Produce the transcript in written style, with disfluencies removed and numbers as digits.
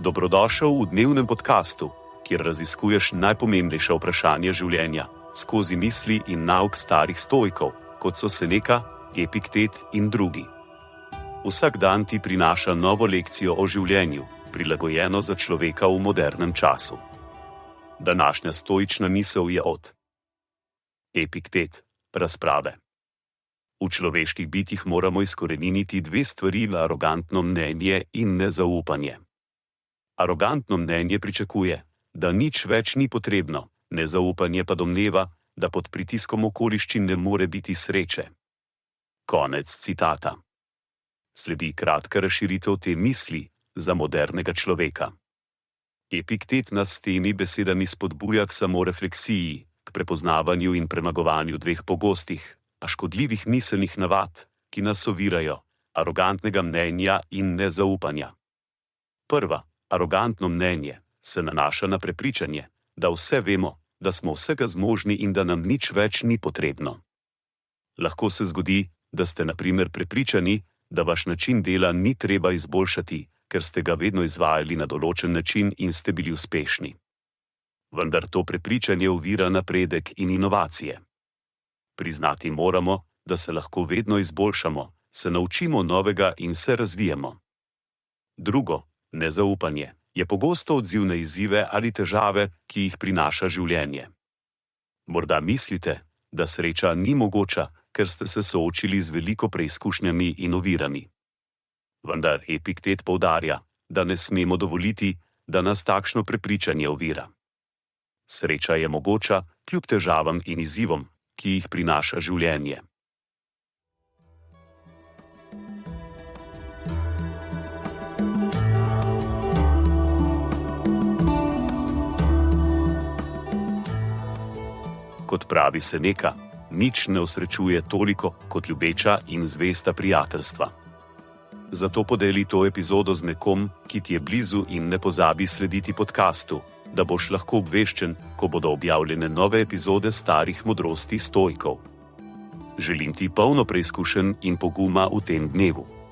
Dobrodošel v dnevnem podkastu, kjer raziskuješ najpomembnejša vprašanja življenja skozi misli in nauk starih stoikov, kot so Seneca, Epiktet in drugi. Vsak dan ti prinaša novo lekcijo o življenju, prilagojeno za človeka v modernem času. Današnja stoična misel je od Epiktet, razprave. V človeških bitjih moramo izkoreniniti dve stvari: arogantno mnenje in nezaupanje. Arogantno mnenje pričakuje, da nič več ni potrebno, nezaupanje pa domneva, da pod pritiskom okoliščin ne more biti sreče. Konec citata. Sledi kratka razširitev te misli za modernega človeka. Epiktet nas s temi besedami spodbuja k samorefleksiji, k prepoznavanju in premagovanju dveh pogostih, a škodljivih miselnih navad, ki nas ovirajo, arogantnega mnenja in nezaupanja. Prva, arogantno mnenje, se nanaša na prepričanje, da vse vemo, da smo vsega zmožni in da nam nič več ni potrebno. Lahko se zgodi, da ste na primer prepričani, da vaš način dela ni treba izboljšati, ker ste ga vedno izvajali na določen način in ste bili uspešni. Vendar to prepričanje ovira napredek in inovacije. Priznati moramo, da se lahko vedno izboljšamo, se naučimo novega in se razvijemo. Drugo, nezaupanje, je pogosto odziv na izzive ali težave, ki jih prinaša življenje. Morda mislite, da sreča ni mogoča, ker ste se soočili z veliko preizkušnjami in ovirami. Vendar Epiktet poudarja, da ne smemo dovoliti, da nas takšno prepričanje ovira. Sreča je mogoča, kljub težavam in izzivom, ki jih prinaša življenje. Kot pravi Seneca, nič ne osrečuje toliko kot ljubeča in zvesta prijateljstva. Zato podeli to epizodo z nekom, ki ti je blizu, in ne pozabi slediti podkastu, da boš lahko obveščen, ko bodo objavljene nove epizode starih modrosti stoikov. Želim ti polno preizkušenj in poguma v tem dnevu.